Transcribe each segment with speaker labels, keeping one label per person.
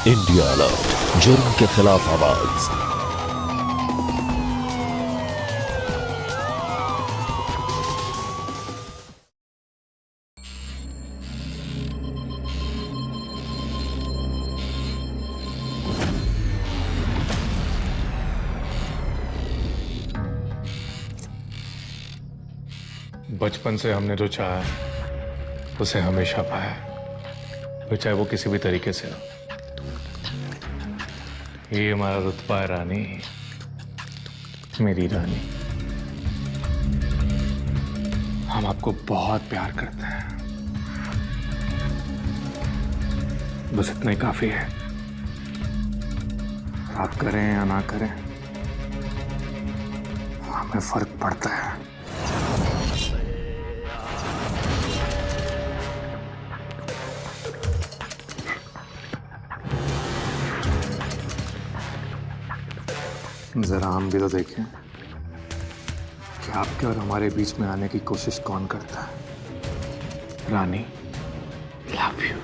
Speaker 1: India alert, जुर्म के खिलाफ आवाज।
Speaker 2: बचपन से हमने जो चाहा है उसे हमेशा पाया है, फिर चाहे वो किसी भी तरीके से हो। ये हमारा रुतबा है रानी, मेरी रानी। हम आपको बहुत प्यार करते हैं, बस इतना ही काफी है। आप करें या ना करें, हमें फर्क पड़ता है। जरा हम भी तो देखें कि आपके और हमारे बीच में आने की कोशिश कौन करता है। रानी, लव यू।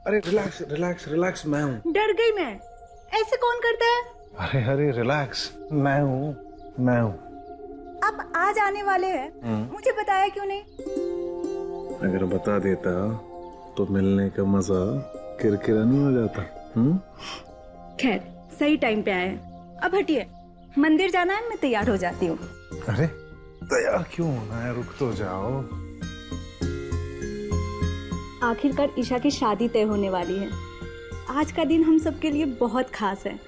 Speaker 3: अरे रिलैक्स रिलैक्स रिलैक्स, मैं हूँ।
Speaker 4: डर गई मैं। ऐसे कौन करता है?
Speaker 3: अरे अरे रिलैक्स, मैं हूँ।
Speaker 4: अब आज आने वाले हैं, मुझे बताया क्यों नहीं?
Speaker 3: अगर बता देता तो मिलने का मजा किरकिरा नहीं हो जाता।
Speaker 4: खैर, सही टाइम पे आए हैं। अब हटिए, मंदिर जाना है, मैं तैयार हो जाती हूँ।
Speaker 3: अरे तैयार क्यों होना है, रुक तो जाओ।
Speaker 4: आखिरकार ईशा की शादी तय होने वाली है। आज का दिन हम सबके लिए बहुत खास है।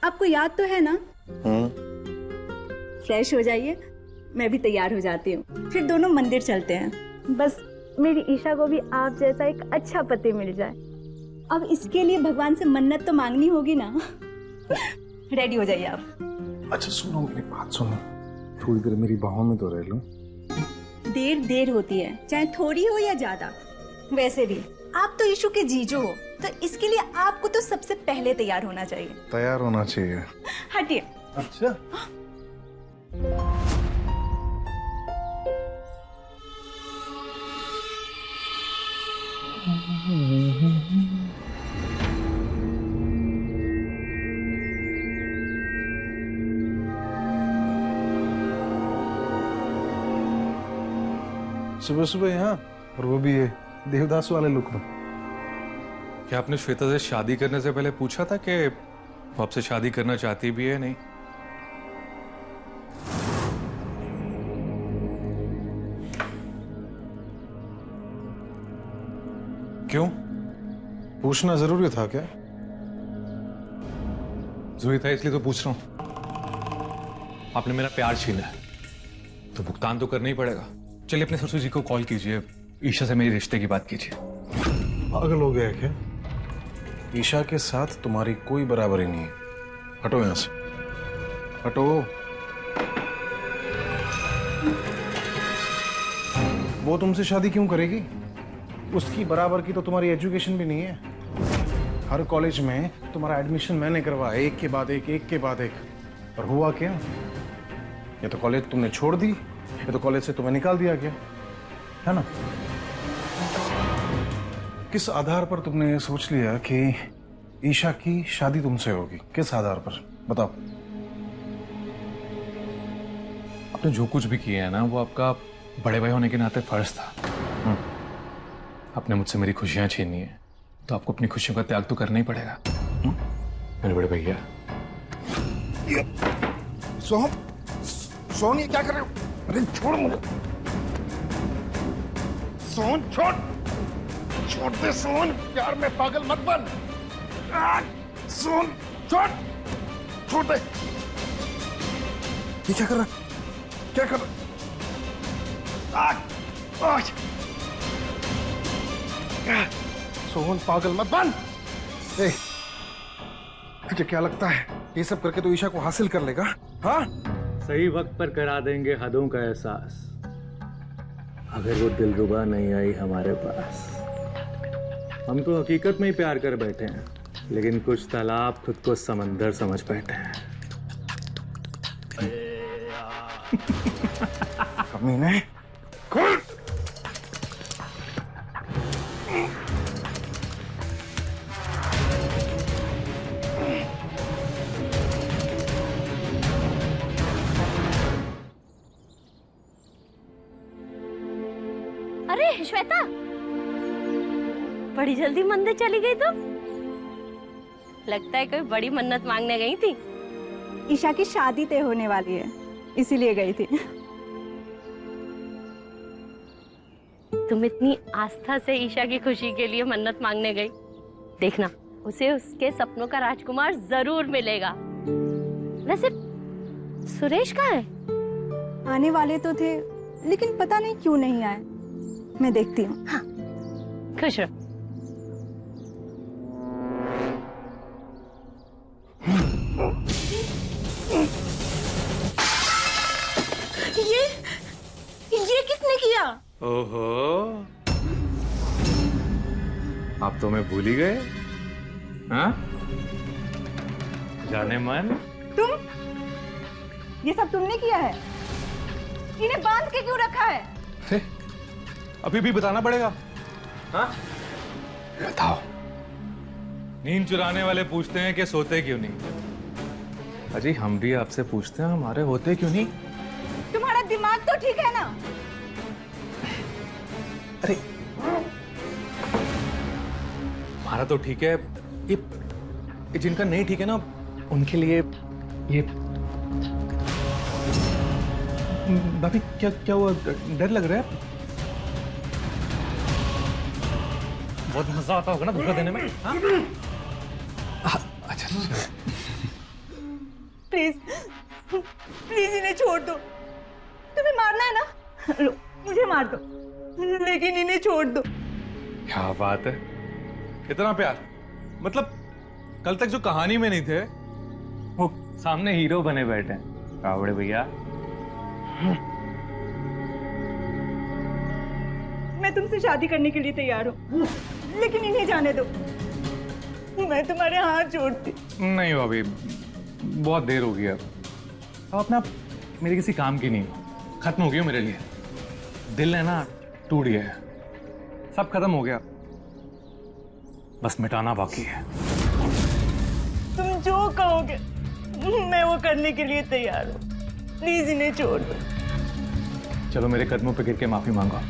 Speaker 4: आपको याद तो है ना? फ्रेश हो जाइए, मैं भी तैयार हो जाती हूँ, फिर दोनों मंदिर चलते हैं। बस मेरी ईशा को भी आप जैसा एक अच्छा पति मिल जाए। अब इसके लिए भगवान से मन्नत तो मांगनी होगी ना। रेडी हो जाइए आप।
Speaker 3: अच्छा सुनो, मेरी बात सुनो, थोड़ी देर मेरी बाहों में तो रह लो।
Speaker 4: देर होती है, चाहे थोड़ी हो या ज्यादा। वैसे भी आप तो ईशु के जीजू हो, तो इसके लिए आपको तो सबसे पहले तैयार होना चाहिए।
Speaker 3: तैयार होना चाहिए।
Speaker 4: हटिए।
Speaker 3: अच्छा सुबह सुबह यहाँ, और वो भी ये देवदास वाले लुक में।
Speaker 2: क्या आपने श्वेता से शादी करने से पहले पूछा था कि वो आपसे शादी करना चाहती भी है? नहीं। क्यों?
Speaker 3: पूछना जरूरी था क्या?
Speaker 2: जरूरी था इसलिए तो पूछ रहा हूं। आपने मेरा प्यार छीना है तो भुगतान तो करना ही पड़ेगा। चलिए अपने ससुर जी को कॉल कीजिए, ईशा से मेरे रिश्ते की बात कीजिए।
Speaker 3: पागल हो गया क्या? ईशा के साथ तुम्हारी कोई बराबरी नहीं है। हटो यहां से, हटो। वो तुमसे शादी क्यों करेगी? उसकी बराबर की तो तुम्हारी एजुकेशन भी नहीं है। हर कॉलेज में तुम्हारा एडमिशन मैंने करवाया, एक के बाद एक। और हुआ क्या? ये तो कॉलेज तुमने छोड़ दी, ये तो कॉलेज से तुम्हें निकाल दिया गया, है ना? किस आधार पर तुमने ये सोच लिया कि ईशा की शादी तुमसे होगी? किस आधार पर बताओ?
Speaker 2: आपने जो कुछ भी किया है ना, वो आपका बड़े भाई होने के नाते फर्ज था। आपने मुझसे मेरी खुशियां छीनी है तो आपको अपनी खुशियों का त्याग तो करना ही पड़ेगा। मेरे बड़े भैया।
Speaker 3: सोहन ये क्या कर रहे हो? अरे छोड़ मुझे। सोहन छोड़ दे सोहन, प्यार में पागल मत बन। सोहन छोड़। छोड़ दे। ये क्या कर रहा? क्या कर रहा? सोहन पागल मत बन। ए, तुझे क्या लगता है ये सब करके तो ईशा को हासिल कर लेगा? हाँ?
Speaker 2: सही वक्त पर करा देंगे हदों का एहसास, अगर वो दिलरुबा नहीं आई हमारे पास। हम तो हकीकत में ही प्यार कर बैठे हैं, लेकिन कुछ तालाब खुद को समंदर समझ बैठे हैं।
Speaker 3: कमीने, खोल।
Speaker 5: अरे श्वेता, बड़ी जल्दी मंदिर चली गई तुम। लगता है कोई बड़ी मन्नत मांगने गई थी।
Speaker 4: ईशा की शादी तय होने वाली है, इसीलिए गई थी।
Speaker 5: तुम इतनी आस्था से ईशा की खुशी के लिए मन्नत मांगने गई, देखना उसे उसके सपनों का राजकुमार जरूर मिलेगा। वैसे सुरेश कहाँ है?
Speaker 4: आने वाले तो थे, लेकिन पता नहीं क्यों नहीं आए। मैं देखती हूँ।
Speaker 5: हाँ, खुश रहो।
Speaker 4: ये किसने किया?
Speaker 2: ओहो, आप तो मैं भूल ही गए। हाँ? जाने मन।
Speaker 4: तुम? ये सब तुमने किया है? इन्हें बांध के क्यों रखा है?
Speaker 2: अभी भी बताना पड़ेगा। हाँ?
Speaker 1: बताओ।
Speaker 2: नींद चुराने वाले पूछते हैं कि सोते क्यों नहीं। अजी हम भी आपसे पूछते हैं हमारे होते क्यों नहीं।
Speaker 4: तुम्हारा दिमाग तो ठीक है ना?
Speaker 2: अरे हमारा तो ठीक है, ये जिनका नहीं ठीक है ना, उनके लिए ये। भाभी क्या क्या हुआ? डर लग रहा है? बहुत मजा आता होगा ना धोखा देने में। हाँ? अच्छा
Speaker 4: प्लीज प्लीज इन्हें छोड़ दो। तुम्हें मारना है ना, लो मुझे मार दो, लेकिन इन्हें छोड़ दो।
Speaker 2: क्या बात है, इतना प्यार। मतलब कल तक जो कहानी में नहीं थे, वो सामने हीरो बने बैठे हैं। कावड़े भैया,
Speaker 4: मैं तुमसे शादी करने के लिए तैयार हूँ, लेकिन इन्हें जाने दो। मैं तुम्हारे हाथ जोड़ती।
Speaker 2: नहीं भाभी, बहुत देर हो गई अब अपना मेरे किसी काम की नहीं, खत्म हो गई हो मेरे लिए। दिल है ना टूट गया है, सब खत्म हो गया, बस मिटाना बाकी है।
Speaker 4: तुम जो कहोगे मैं वो करने के लिए तैयार हूँ। प्लीज इन्हें छोड़ दो।
Speaker 2: चलो मेरे कदमों पे गिर के माफी मांगो।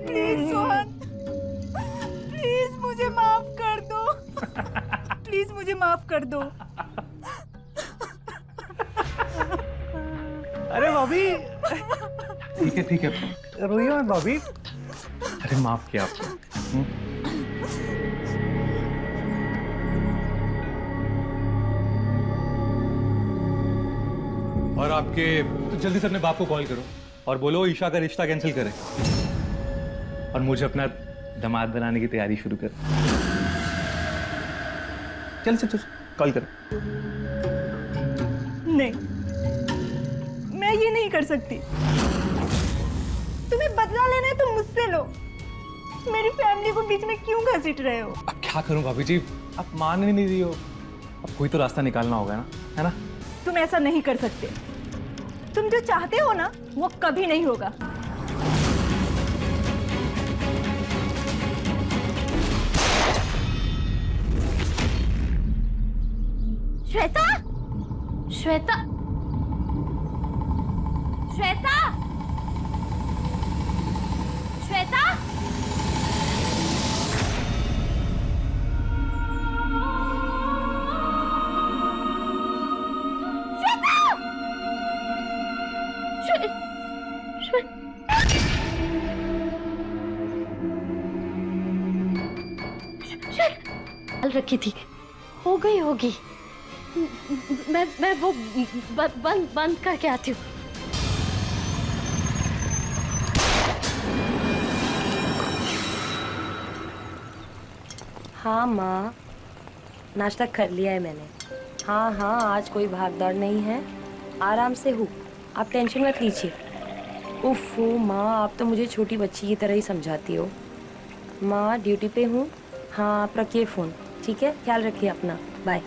Speaker 4: प्लीज सोहन, प्लीज मुझे माफ कर दो। प्लीज मुझे माफ कर दो।
Speaker 2: अरे भाभी, ठीक है, रोइए मत भाभी। अरे माफ किया आपको। और आपके तो जल्दी से अपने बाप को कॉल करो और बोलो ईशा का रिश्ता कैंसिल करे और मुझे अपना दामाद बनाने की तैयारी शुरू कर। चल कॉल करो।
Speaker 4: नहीं, मैं ये नहीं कर सकती। तुम्हें बदला लेना है तो मुझसे लो। मेरी फैमिली को बीच में क्यों घसीट रहे हो?
Speaker 2: अब क्या करूं भाभी जी, आप मान ही नहीं रही हो। अब कोई तो रास्ता निकालना होगा ना, है ना?
Speaker 4: तुम ऐसा नहीं कर सकते। तुम जो चाहते हो ना, वो कभी नहीं होगा।
Speaker 5: श्वेता, श्वेता, श्वेता, श्वेता, रखी थी, हो गई होगी। मैं वो बंद करके आती हूँ। हाँ माँ, नाश्ता कर लिया है मैंने। हाँ हाँ, आज कोई भागदौड़ नहीं है, आराम से हूँ, आप टेंशन मत लीजिए। उफ़ माँ, आप तो मुझे छोटी बच्ची की तरह ही समझाती हो। माँ ड्यूटी पे हूँ। हाँ, आप रखिए फ़ोन, ठीक है? ख्याल रखिए अपना, बाय।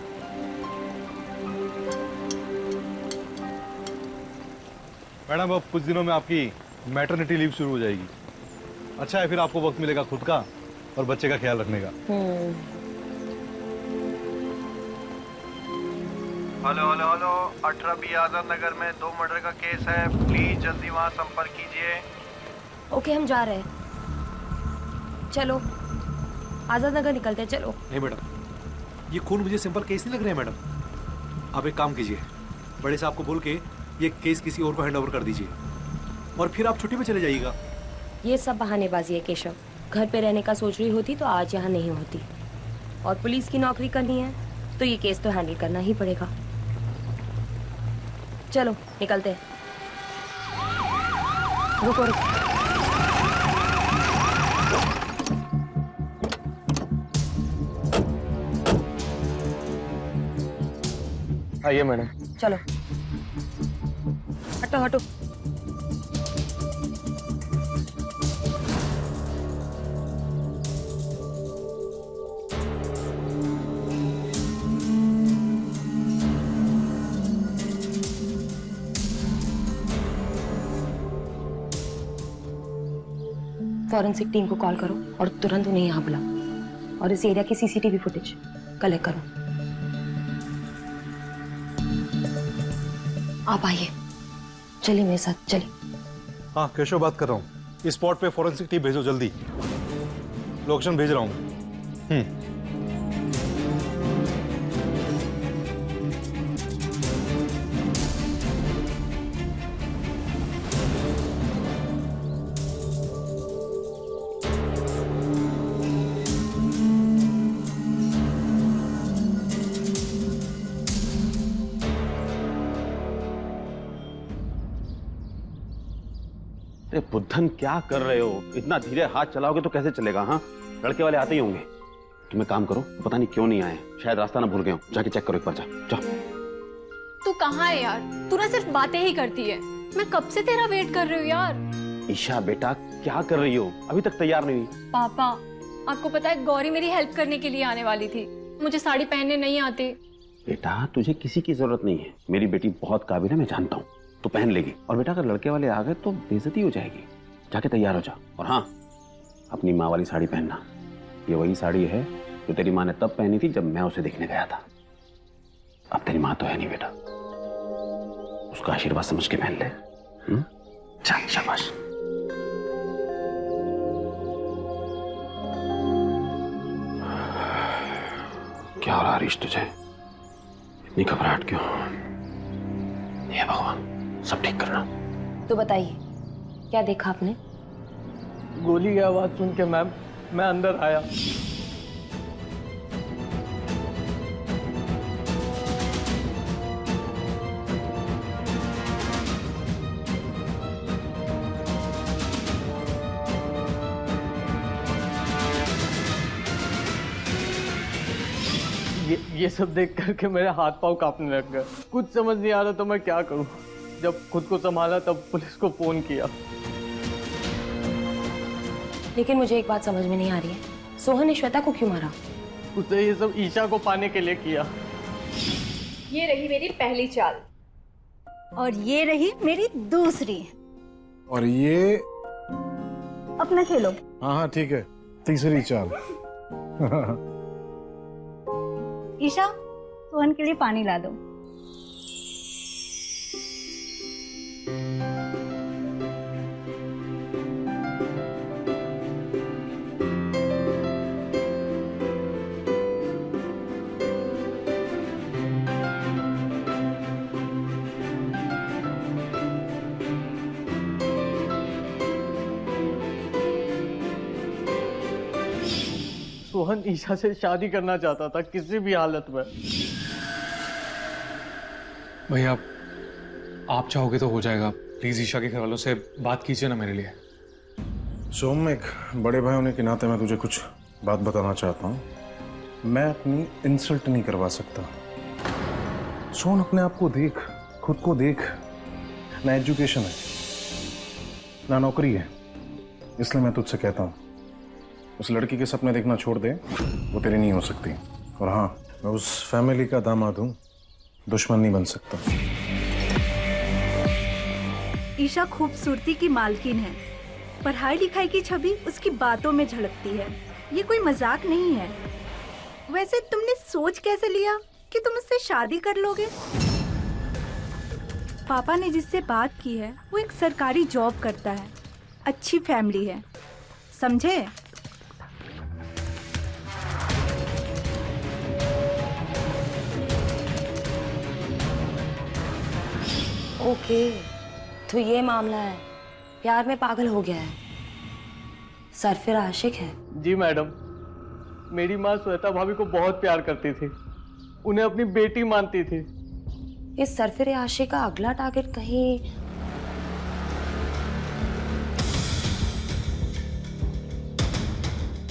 Speaker 6: मैडम, अब कुछ दिनों में आपकी मैटरनिटी लीव शुरू हो जाएगी। अच्छा है, फिर आपको वक्त मिलेगा खुद का और बच्चे का ख्याल रखने का।
Speaker 3: Hello hello hello, 18B Azad Nagar में 2 मर्डर का केस है, प्लीज जल्दी वहाँ संपर्क कीजिए।
Speaker 5: ओके, हम जा रहे हैं। चलो आजाद नगर निकलते हैं, चलो।
Speaker 6: नहीं मैडम, ये खून मुझे सिंपल केस नहीं लग रहे हैं मैडम। आप एक काम कीजिए, बड़े साहब को बोल के ये केस किसी और को हैंड ओवर कर दीजिए और फिर आप छुट्टी पे चले जाइएगा।
Speaker 5: ये सब बहानेबाजी है केशव। घर पे रहने का सोच रही होती तो आज यहाँ नहीं होती, और पुलिस की नौकरी करनी है तो ये केस तो हैंडल करना ही पड़ेगा। चलो निकलते हैं। रुको रुको।
Speaker 2: आइए मैडम।
Speaker 5: चलो हटो हटो। फॉरेंसिक टीम को कॉल करो और तुरंत उन्हें यहाँ बुलाओ, और इस एरिया की सीसीटीवी फुटेज कलेक्ट करो। आप आइए, चलिए मेरे साथ, चलिए।
Speaker 6: हाँ, केशव बात कर रहा हूँ। इस स्पॉट पे फॉरेंसिक टीम भेजो जल्दी। लोकेशन भेज रहा हूँ।
Speaker 1: अरे बुद्धन, क्या कर रहे हो? इतना धीरे हाथ चलाओगे तो कैसे चलेगा? हाँ, लड़के वाले आते ही होंगे। तुम एक काम करो, पता नहीं क्यों नहीं आए, शायद रास्ता ना भूल गए हो। जाके चेक करो एक बार, जाओ।
Speaker 7: तू कहाँ है यार? तू ना सिर्फ बातें ही करती है। मैं कब से तेरा वेट कर रही हूँ यार।
Speaker 1: ईशा बेटा, क्या कर रही हो? अभी तक तैयार नहीं हुई?
Speaker 7: पापा, आपको पता है गौरी मेरी हेल्प करने के लिए आने वाली थी। मुझे साड़ी पहनने नहीं आती।
Speaker 1: बेटा, तुझे किसी की जरूरत नहीं है। मेरी बेटी बहुत काबिल है, मैं जानता हूँ। तो पहन लेगी। और बेटा, अगर लड़के वाले आ गए तो बेइज्जती हो जाएगी। जाके तैयार हो जा। और हाँ, अपनी माँ वाली साड़ी पहनना। ये वही साड़ी है जो तेरी माँ ने तब पहनी थी जब मैं उसे देखने गया था। अब तेरी माँ तो है नहीं बेटा, उसका आशीर्वाद समझ के पहन ले। चल, शाबाश। क्या हो रहा है हरीश तुझे? इतनी घबराहट क्यों? हे भगवान, सब ठीक करना।
Speaker 5: तो बताइए, क्या देखा आपने?
Speaker 8: गोली की आवाज सुन के मैम मैं अंदर आया। ये सब देख करके मेरे हाथ पांव कांपने लग गए। कुछ समझ नहीं आ रहा तो मैं क्या करूं। जब खुद को संभाला तब पुलिस को फोन किया।
Speaker 5: लेकिन मुझे एक बात समझ में नहीं आ रही है, सोहन ने श्वेता को क्यों मारा?
Speaker 8: उसने ये सब ईशा को पाने के लिए किया।
Speaker 7: ये रही मेरी पहली चाल,
Speaker 4: और ये रही मेरी दूसरी।
Speaker 3: और ये
Speaker 4: अपना खेलो।
Speaker 3: हाँ हाँ ठीक है, तीसरी चाल।
Speaker 4: ईशा, सोहन के लिए पानी ला दो।
Speaker 8: सोहन ईशा से शादी करना चाहता था किसी भी हालत में।
Speaker 2: भैया आप चाहोगे तो हो जाएगा। प्लीज ईशा के घर वालों से बात कीजिए ना मेरे लिए।
Speaker 3: सोम, एक बड़े भाई होने के नाते मैं तुझे कुछ बात बताना चाहता हूँ। मैं अपनी इंसल्ट नहीं करवा सकता। सोन, अपने आप को देख, खुद को देख। ना एजुकेशन है ना नौकरी है, इसलिए मैं तुझसे कहता हूँ उस लड़की के सपने देखना छोड़ दे, वो तेरी नहीं हो सकती। और हाँ, मैं उस फैमिली का दामाद हूँ, दुश्मन नहीं बन सकता।
Speaker 4: ईशा खूबसूरती की मालकिन है, पढ़ाई लिखाई की छवि उसकी बातों में झलकती है। ये कोई मजाक नहीं है। वैसे तुमने सोच कैसे लिया कि तुम उससे शादी कर लोगे? पापा ने जिससे बात की है वो एक सरकारी जॉब करता है, अच्छी फैमिली है, समझे?
Speaker 9: ओके, तो ये मामला है। प्यार में पागल हो गया है, सरफिर आशिक है।
Speaker 8: जी मैडम, मेरी माँ श्वेता भाभी को बहुत प्यार करती थी, उन्हें अपनी बेटी मानती थी।
Speaker 9: इस सरफिर आशिक का अगला टारगेट कहीं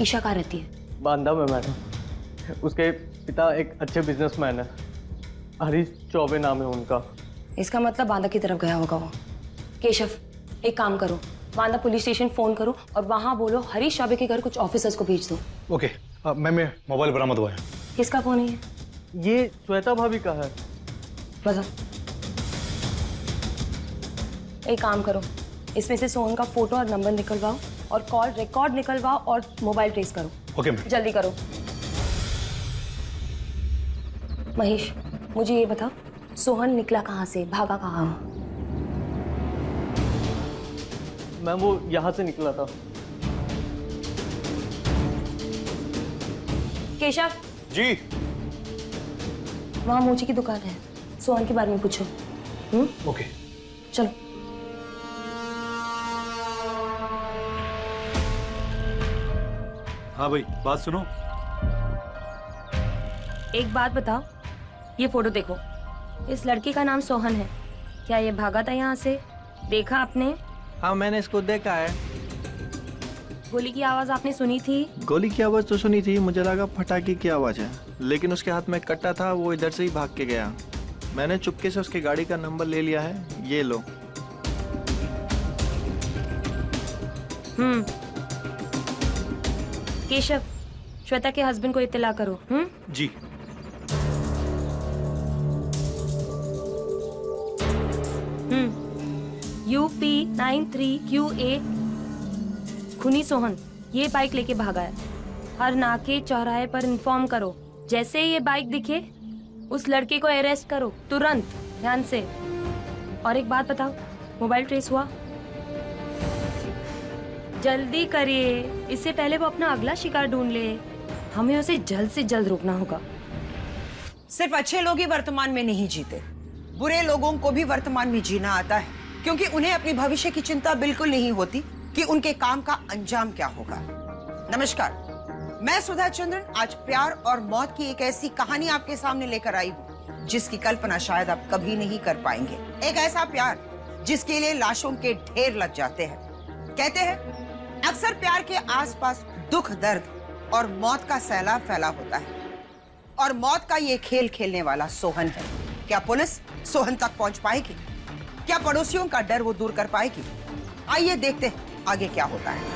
Speaker 9: ईशा कहाँ रहती है?
Speaker 8: बांदा में मैडम। उसके पिता एक अच्छे बिजनेसमैन है, हरीश चौबे नाम है उनका।
Speaker 9: इसका मतलब बांदा की तरफ गया होगा वो। केशव, एक काम करो, बांदा पुलिस स्टेशन फोन करो और वहां बोलो हरीश चौबे के घर कुछ ऑफिसर्स को भेज दो।
Speaker 6: ओके, मैं मोबाइल बरामद हुआ है।
Speaker 9: किसका फोन है ये?
Speaker 8: ये श्वेता भाभी का है।
Speaker 9: बताओ। एक काम करो, इसमें से सोहन का फोटो और नंबर निकलवाओ और कॉल रिकॉर्ड निकलवाओ और मोबाइल ट्रेस करो।
Speaker 6: Okay ma'am.
Speaker 9: जल्दी करो। महेश, मुझे ये बताओ, सोहन निकला कहाँ से, भागा कहाँ?
Speaker 8: मैम वो यहाँ से निकला था।
Speaker 9: केशव
Speaker 6: जी।
Speaker 9: वहाँ मोची की दुकान है, सोहन के बारे में पूछो।
Speaker 6: ओके
Speaker 9: चलो।
Speaker 6: हाँ भाई, बात सुनो।
Speaker 9: एक बात बताओ, ये फोटो देखो, इस लड़के का नाम सोहन है। क्या ये भागा था यहाँ से? देखा आपने?
Speaker 10: हाँ, मैंने इसको देखा है।
Speaker 9: गोली की आवाज आपने सुनी थी?
Speaker 10: गोली की आवाज तो सुनी थी, मुझे लगा पटाखे की आवाज है, लेकिन उसके हाथ में कट्टा था, वो इधर से ही भाग के गया। मैंने चुपके से उसकी गाड़ी का नंबर ले लिया है, ये लो।
Speaker 9: केशव, श्वेता के हस्बैंड को इत्तला करो।
Speaker 6: जी।
Speaker 9: UP 93QA खुनी सोहन ये बाइक लेके भागा है। हर नाके चौराहे पर इन्फॉर्म करो, जैसे ही ये बाइक दिखे उस लड़के को अरेस्ट करो तुरंत, ध्यान से। और एक बात बताओ, मोबाइल ट्रेस हुआ? जल्दी करिए, इससे पहले वो अपना अगला शिकार ढूंढ ले। हमें उसे जल्द से जल्द रोकना होगा।
Speaker 11: सिर्फ अच्छे लोग ही वर्तमान में नहीं जीते, बुरे लोगों को भी वर्तमान में जीना आता है, क्योंकि उन्हें अपने भविष्य की चिंता बिल्कुल नहीं होती कि उनके काम का अंजाम क्या होगा। नमस्कार, मैं सुधा चंद्रन आज प्यार और मौत की एक ऐसी कहानी आपके सामने लेकर आई हूँ जिसकी कल्पना शायद आप कभी नहीं कर पाएंगे। एक ऐसा प्यार जिसके लिए लाशों के ढेर लग जाते हैं। कहते हैं अक्सर प्यार के आसपास दुख, दर्द और मौत का सैलाब फैला होता है, और मौत का ये खेल खेलने वाला सोहन है। क्या पुलिस सोहन तक पहुंच पाएगी? क्या पड़ोसियों का डर वो दूर कर पाएगी? आइए देखते हैं आगे क्या होता है।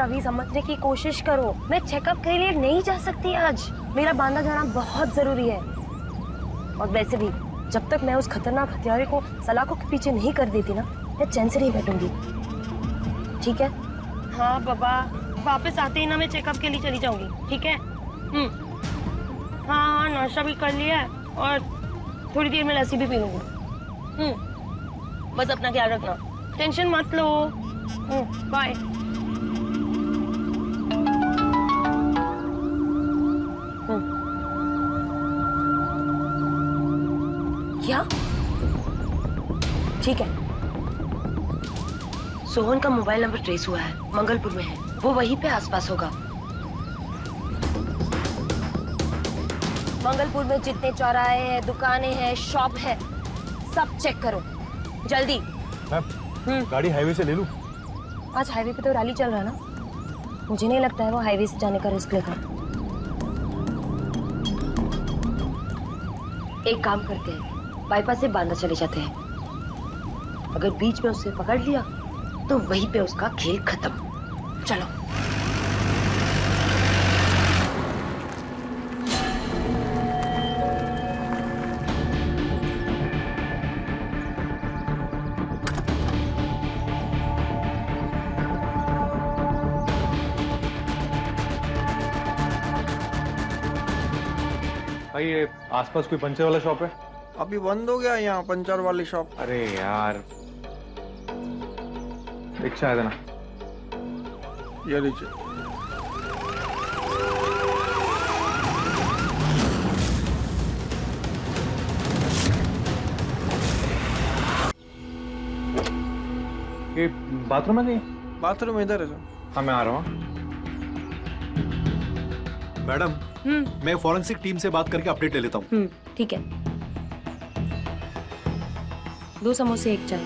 Speaker 9: रवि, समझने की कोशिश करो। मैं चेकअप के लिए नहीं जा सकती आज, मेरा बांदा जाना बहुत जरूरी है। और वैसे भी जब तक मैं उस खतरनाक हत्यारे को सलाखों के पीछे नहीं कर देती ना, मैं चैन से नहीं बैठूंगी, ठीक है? हाँ बाबा, वापस आते ही ना मैं चेकअप के लिए चली जाऊंगी, ठीक है? हाँ, नाश्ता भी कर लिया है और थोड़ी देर में लस्सी भी पी लूंगी। बस अपना ख्याल रखना, टेंशन मत लो। बाय। क्या? ठीक है। सोहन का मोबाइल नंबर ट्रेस हुआ है, मंगलपुर में है, वो वहीं पे आसपास होगा। मंगलपुर में जितने चौराहे हैं, दुकानें हैं, शॉप है, सब चेक करो जल्दी।
Speaker 6: गाड़ी हाईवे से ले लूं?
Speaker 9: आज हाईवे पे तो रैली चल रहा है ना, मुझे नहीं लगता है वो हाईवे से जाने का रिस्क लेगा। एक काम करते हैं, बाईपास से बांदा चले जाते हैं। अगर बीच में उसे पकड़ लिया तो वहीं पे उसका खेल खत्म। चलो।
Speaker 2: भाई ये आसपास कोई पंचर वाला शॉप है?
Speaker 10: अभी बंद हो गया यहाँ पंचर वाली शॉप।
Speaker 2: अरे यार, रिक्शा है ना?
Speaker 10: ये लीजिए।
Speaker 2: ये बाथरूम है कहीं?
Speaker 10: बाथरूम इधर है सर।
Speaker 2: हाँ मैं आ रहा हूँ।
Speaker 6: मैडम, मैं फॉरेंसिक टीम से बात करके अपडेट ले लेता हूँ।
Speaker 9: ठीक है। 2 समोसे 1 चाय।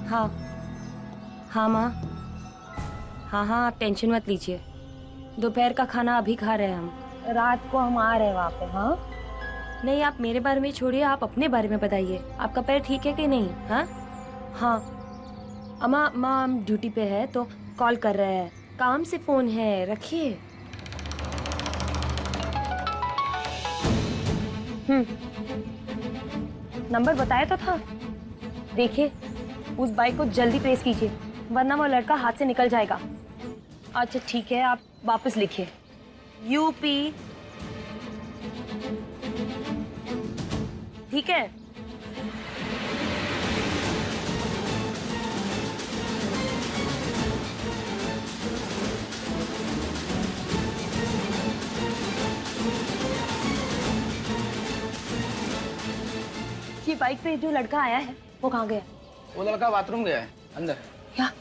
Speaker 9: हाँ हाँ माँ, हाँ आप टेंशन मत लीजिए, दोपहर का खाना अभी खा रहे हैं हम, रात को हम आ रहे हैं वहाँ पे। हाँ नहीं, आप मेरे बारे में छोड़िए, आप अपने बारे में बताइए, आपका पैर ठीक है कि नहीं? हाँ हाँ अम्मा, माँ हम ड्यूटी पे है तो कॉल कर रहे हैं, काम से फोन है, रखिए। नंबर बताया तो था, देखिए उस बाइक को जल्दी ट्रेस कीजिए वरना वो लड़का हाथ से निकल जाएगा। अच्छा ठीक है, आप वापस लिखिए, यूपी। ठीक है। ये बाइक पे जो लड़का आया है वो कहाँ गया?
Speaker 8: वो लड़का बाथरूम गया है अंदर।
Speaker 9: क्या?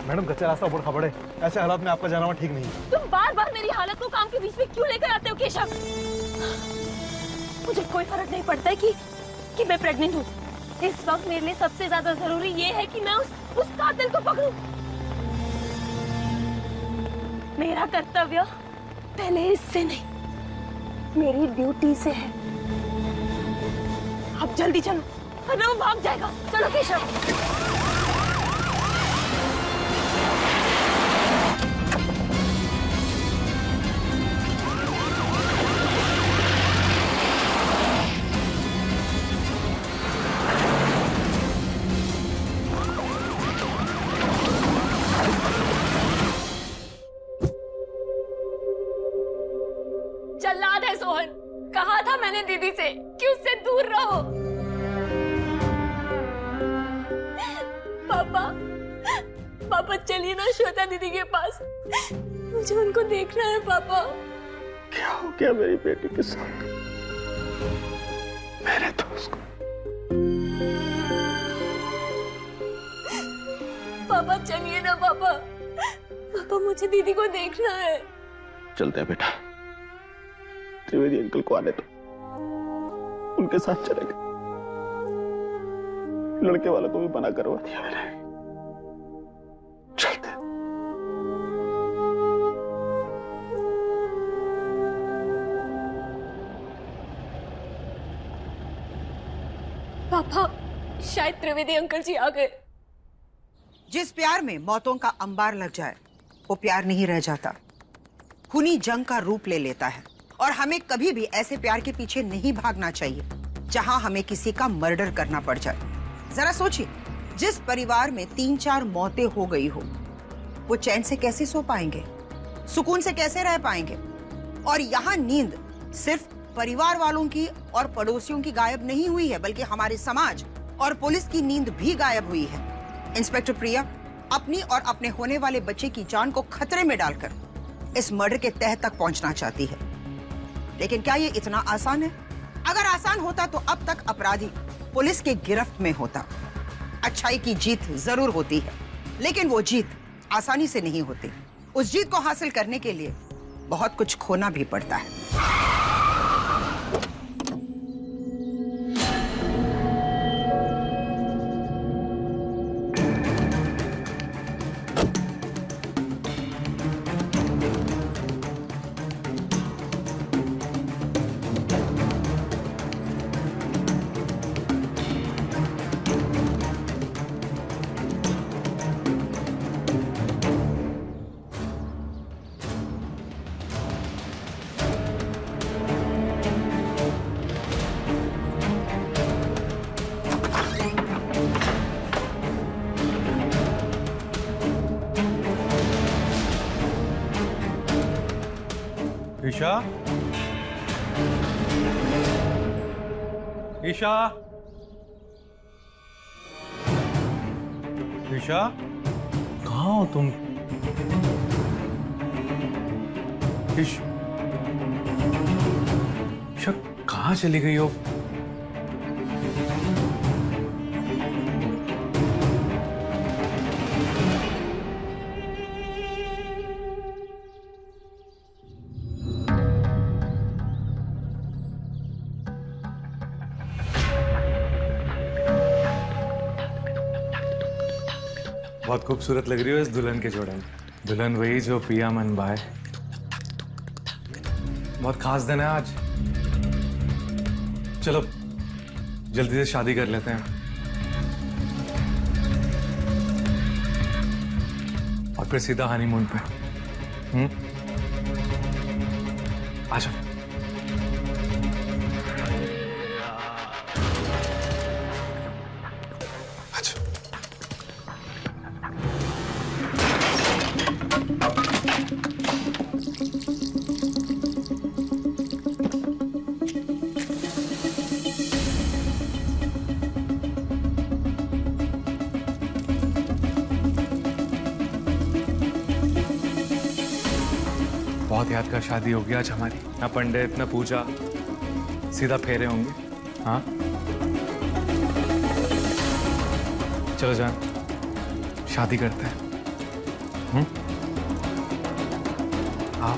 Speaker 6: मैडम कच्चा रास्ता ऊबड़ खाबड़ है, ऐसे हालात में आपका जाना वहाँ ठीक नहीं है।
Speaker 9: तुम बार बार मेरी हालत को काम के बीच में क्यों लेकर आते हो केशव? मुझे कोई फर्क नहीं पड़ता है कि मैं प्रेग्नेंट हूँ। इस वक्त मेरे लिए सबसे ज्यादा जरूरी ये है कि मैं उस कातिल को पकड़ूं। मेरा कर्तव्य पहले इससे नहीं, मेरी ड्यूटी से है। अब जल्दी चलो वरना वो भाग जाएगा। चलो केशव।
Speaker 7: जल्लाद है सोहन, कहा था मैंने दीदी से कि उससे दूर रहो। पापा, पापा चलिए ना श्वेता दीदी के पास, मुझे उनको देखना है पापा।
Speaker 10: क्या हो गया मेरी बेटी के साथ? मेरे दोस्त को।
Speaker 7: पापा चलिए ना पापा, पापा मुझे दीदी को देखना है।
Speaker 1: चलते हैं बेटा, त्रिवेदी अंकल को आने दो, उनके साथ चलेंगे। लड़के वालों को भी मना करवा दिया मैंने। चलते हैं।
Speaker 7: पापा शायद त्रिवेदी अंकल जी आ गए।
Speaker 11: जिस प्यार में मौतों का अंबार लग जाए वो प्यार नहीं रह जाता, खूनी जंग का रूप ले लेता है। और हमें कभी भी ऐसे प्यार के पीछे नहीं भागना चाहिए जहां हमें किसी का मर्डर करना पड़ जाए। जरा सोचिए, जिस परिवार में 3-4 मौतें हो गई हो, वो चैन से कैसे सो पाएंगे, सुकून से कैसे रह पाएंगे? और यहाँ नींद सिर्फ परिवार वालों की और पड़ोसियों की गायब नहीं हुई है, बल्कि हमारे समाज और पुलिस की नींद भी गायब हुई है। इंस्पेक्टर प्रिया अपनी और अपने होने वाले बच्चे की जान को खतरे में डालकर इस मर्डर के तह तक पहुंचना चाहती है। लेकिन क्या ये इतना आसान है? अगर आसान होता तो अब तक अपराधी पुलिस के गिरफ्त में होता। अच्छाई की जीत जरूर होती है, लेकिन वो जीत आसानी से नहीं होती। उस जीत को हासिल करने के लिए बहुत कुछ खोना भी पड़ता है।
Speaker 2: ईशा, ईशा, ईशा, कहाँ हो तुम? ईशा, कहाँ चली गई हो? बहुत खूबसूरत लग रही हो इस दुल्हन के जोड़े में। दुल्हन वही जो पिया मन भाए। बहुत खास दिन है आज। चलो जल्दी से शादी कर लेते हैं और फिर सीधा हनीमून पे। आ जाओ। बहुत यादगार शादी होगी आज हमारी। ना पंडित ना पूजा, सीधा फेरे होंगे। हाँ चलो जान, शादी करते हैं। आओ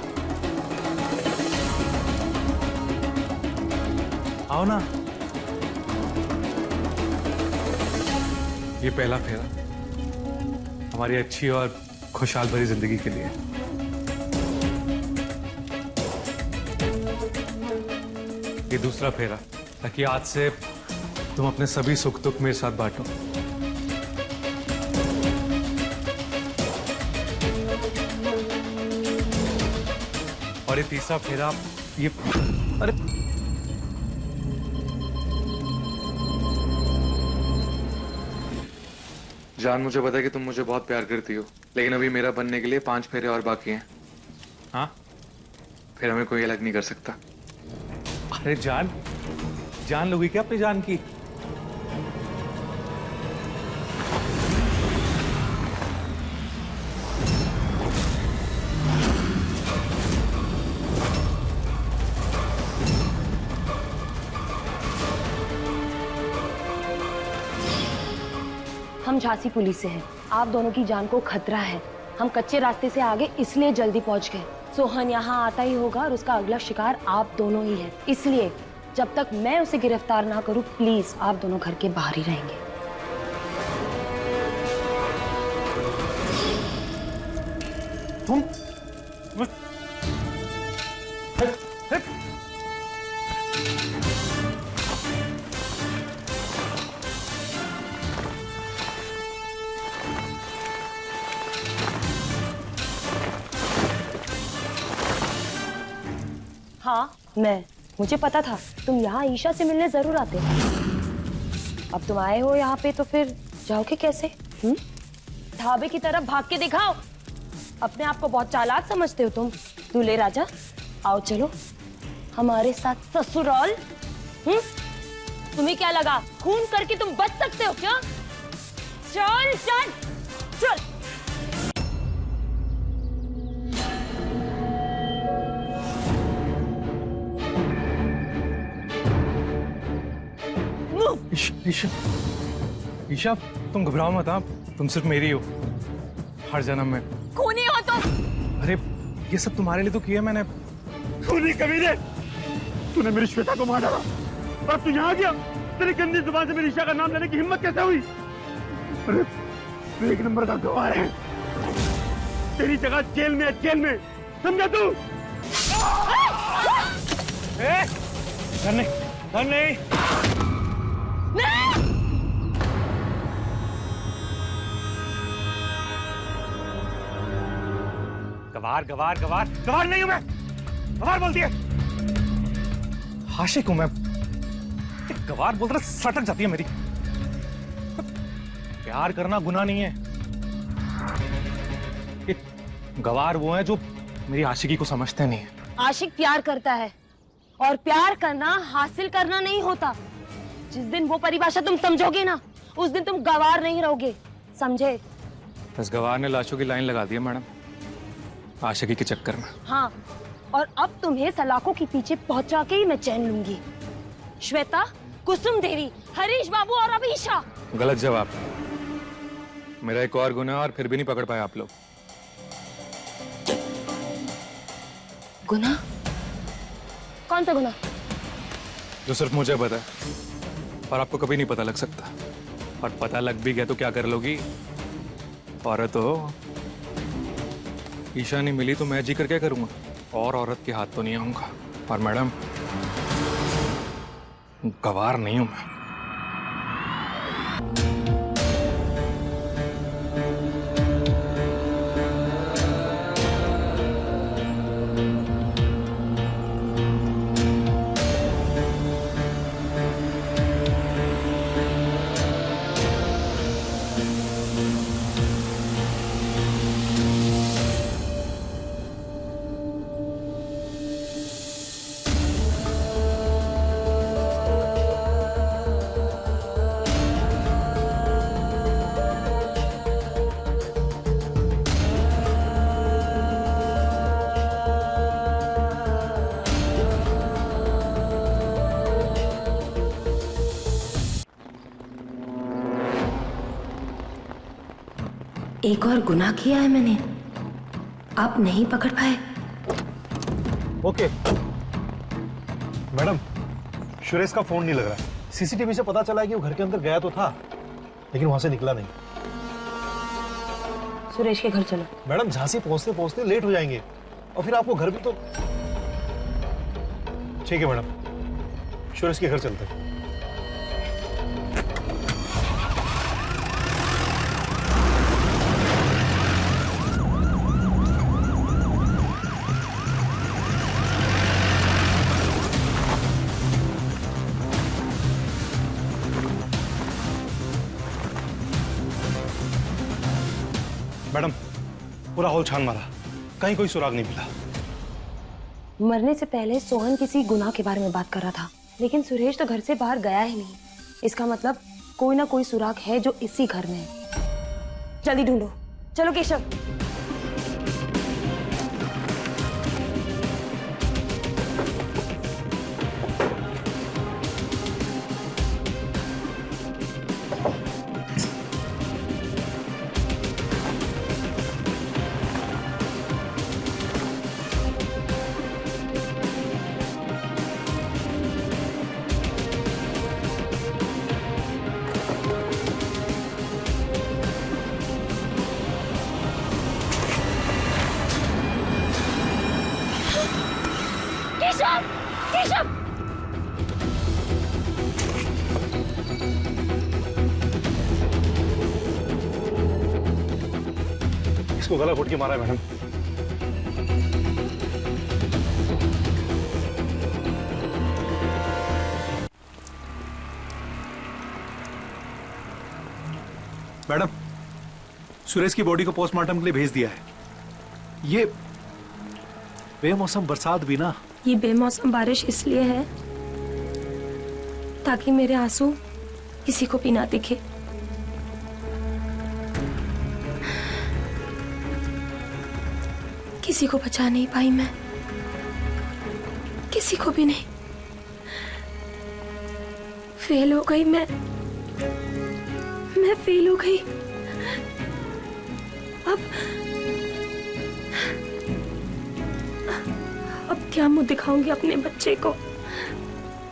Speaker 2: आओ ना। ये पहला फेरा हमारी अच्छी और खुशहाल भरी जिंदगी के लिए। ये दूसरा फेरा, ताकि आज से तुम अपने सभी सुख दुख मेरे साथ बांटो। और ये तीसरा फेरा, ये अरे जान, मुझे पता है कि तुम मुझे बहुत प्यार करती हो, लेकिन अभी मेरा बनने के लिए 5 फेरे और बाकी हैं। हाँ, फिर हमें कोई अलग नहीं कर सकता। अरे जान, जान लोगी क्या अपनी जान की?
Speaker 9: हम झांसी पुलिस से हैं। आप दोनों की जान को खतरा है। हम कच्चे रास्ते से आगे इसलिए जल्दी पहुंच गए। सोहन यहाँ आता ही होगा और उसका अगला शिकार आप दोनों ही है। इसलिए जब तक मैं उसे गिरफ्तार ना करूं, प्लीज आप दोनों घर के बाहर ही रहेंगे।
Speaker 2: तुम
Speaker 9: हाँ, मुझे पता था तुम यहाँ ईशा से मिलने जरूर आते। अब तुम आए हो यहाँ पे तो फिर जाओगे कैसे? ढाबे की तरफ भाग के दिखाओ। अपने आप को बहुत चालाक समझते हो तुम। दूल्हे राजा, आओ चलो हमारे साथ ससुराल। तुम्हें क्या लगा खून करके तुम बच सकते हो क्या? चल चल चल।
Speaker 2: ईशा, ईशा, तुम घबराओ मत। आप तुम सिर्फ मेरी हो, हर जन्म में।
Speaker 9: खूनी हो तुम।
Speaker 2: अरे ये सब तुम्हारे लिए तो किया मैंने।
Speaker 1: खूनी कमीने, तूने मेरी श्वेता को मार डाला और तू यहाँ गया। तेरी गंदी जुबान से मेरी ईशा का नाम लेने की हिम्मत कैसे हुई? अरे तू 1 नंबर का गवाह है। तेरी जगह जेल में है, जेल में, समझा तू?
Speaker 2: नहीं। गवार नहीं हूं मैं। गवार बोलती है। आशिक हूं मैं। गवार बोलते सटक जाती है मेरी। प्यार करना गुनाह नहीं है। गवार वो है जो मेरी आशिकी को समझते नहीं है।
Speaker 9: आशिक प्यार करता है और प्यार करना हासिल करना नहीं होता। जिस दिन वो परिभाषा तुम समझोगे ना, उस दिन तुम गवार नहीं रहोगे, समझे?
Speaker 2: बस गवार ने लाशों की लाइन लगा दी है मैडम, आशिकी के चक्कर में।
Speaker 9: हाँ, और अब तुम्हें सलाखों के पीछे पहुंचा के ही मैं चैन लूंगी। श्वेता, कुसुम देवी, हरीश बाबू और अब ईशा।
Speaker 2: गलत जवाब। मेरा एक और गुनाह और फिर भी नहीं पकड़ पाए आप लोग।
Speaker 9: गुनाह? कौन सा गुनाह?
Speaker 2: जो सिर्फ मुझे पता है और आपको कभी नहीं पता लग सकता। और पता लग भी गया तो क्या कर लोगी? औरत हो। ईशा नहीं मिली तो मैं जी कर क्या करूंगा? और औरत के हाथ तो नहीं आऊंगा। और मैडम, गवार नहीं हूं मैं।
Speaker 9: एक और गुनाह किया है मैंने, आप नहीं पकड़ पाए।
Speaker 6: ओके मैडम, सुरेश का फोन नहीं लग रहा है। सीसीटीवी से पता चला है कि वो घर के अंदर गया तो था, लेकिन वहां से निकला नहीं।
Speaker 9: सुरेश के घर चलो।
Speaker 6: मैडम, झांसी पहुंचते पहुंचते लेट हो जाएंगे और फिर आपको घर भी तो। ठीक है मैडम,
Speaker 3: सुरेश के घर चलते हैं। मैडम, पूरा हॉल छान मारा, कहीं कोई सुराग नहीं मिला।
Speaker 9: मरने से पहले सोहन किसी गुनाह के बारे में बात कर रहा था, लेकिन सुरेश तो घर से बाहर गया ही नहीं। इसका मतलब कोई ना कोई सुराग है जो इसी घर में है। जल्दी ढूंढो, चलो केशव।
Speaker 5: केशव!
Speaker 3: इसको गला घोट के मारा है मैडम।
Speaker 6: मैडम, सुरेश की बॉडी को पोस्टमार्टम के लिए भेज दिया है। ये बेमौसम बरसात भी ना।
Speaker 9: ये बेमौसम बारिश इसलिए है ताकि मेरे आंसू किसी को भी ना दिखे। किसी को बचा नहीं पाई मैं, किसी को भी नहीं। फेल हो गई मैं फेल हो गई। अब क्या मुंह दिखाऊंगी अपने बच्चे को?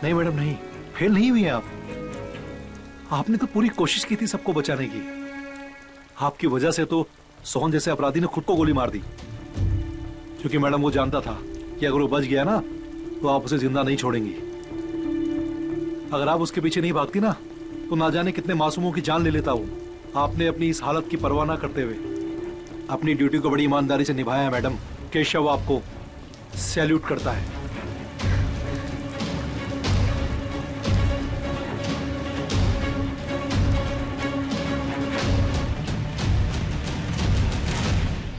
Speaker 6: नहीं मैडम, नहीं, फेल नहीं हुई आप। आपने तो पूरी कोशिश की थी सबको बचाने की। आपकी वजह से तो सोहन जैसे अपराधी ने खुद को गोली मार दी, क्योंकि मैडम वो जानता था कि अगर वो बच गया ना तो आप उसे जिंदा नहीं छोड़ेंगी। अगर आप उसके पीछे नहीं भागती ना तो ना जाने कितने मासूमों की जान ले लेता वो। आपने अपनी इस हालत की परवाह ना करते हुए अपनी ड्यूटी को बड़ी ईमानदारी से निभाया है मैडम। केशव आपको सैल्यूट करता है।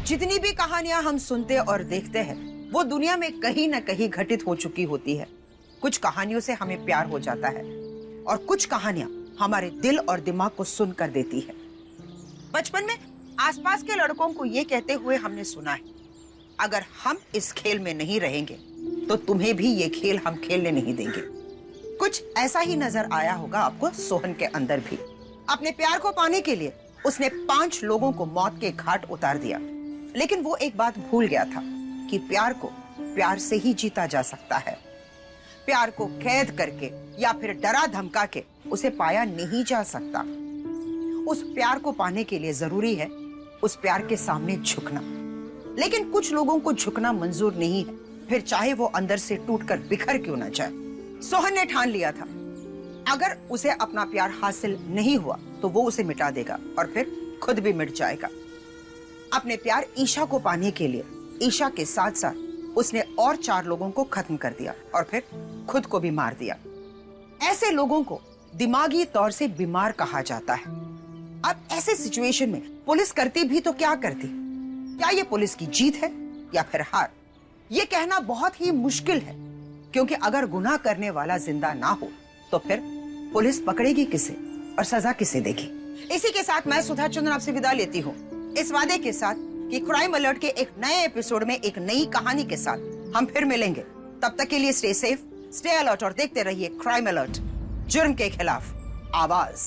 Speaker 11: जितनी भी कहानियां हम सुनते और देखते हैं वो दुनिया में कहीं ना कहीं घटित हो चुकी होती है। कुछ कहानियों से हमें प्यार हो जाता है और कुछ कहानियां हमारे दिल और दिमाग को सुन कर देती है। बचपन में आसपास के लड़कों को ये कहते हुए हमने सुना है, अगर हम इस खेल में नहीं रहेंगे तो तुम्हें भी ये खेल हम खेलने नहीं देंगे। कुछ ऐसा ही नजर आया होगा आपको सोहन के अंदर भी। अपने प्यार को पाने के लिए उसने 5 लोगों को मौत के घाट उतार दिया, लेकिन वो एक बात भूल गया था कि प्यार को प्यार से ही जीता जा सकता है। प्यार को कैद करके या फिर डरा धमका के उसे पाया नहीं जा सकता। उस प्यार को पाने के लिए जरूरी है उस प्यार के सामने झुकना। लेकिन कुछ लोगों को झुकना मंजूर नहीं है, फिर चाहे वो अंदर से टूटकर बिखर क्यों ना जाए। सोहन ने ठान लिया था अगर उसे अपना प्यार हासिल नहीं हुआ तो वो उसे मिटा देगा और फिर खुद भी मिट जाएगा। अपने प्यार ईशा को पाने के लिए ईशा के साथ साथ उसने और 4 लोगों को खत्म कर दिया और फिर खुद को भी मार दिया। ऐसे लोगों को दिमागी तौर से बीमार कहा जाता है। अब ऐसे सिचुएशन में पुलिस करती भी तो क्या करती? क्या ये पुलिस की जीत है या फिर हार? ये कहना बहुत ही मुश्किल है, क्योंकि अगर गुनाह करने वाला जिंदा ना हो तो फिर पुलिस पकड़ेगी किसे और सजा किसे देगी? इसी के साथ मैं सुधा चंद्रन आपसे विदा लेती हूँ, इस वादे के साथ कि क्राइम अलर्ट के एक नए एपिसोड में एक नई कहानी के साथ हम फिर मिलेंगे। तब तक के लिए स्टे सेफ, स्टे अलर्ट और देखते रहिए क्राइम अलर्ट, जुर्म के खिलाफ आवाज।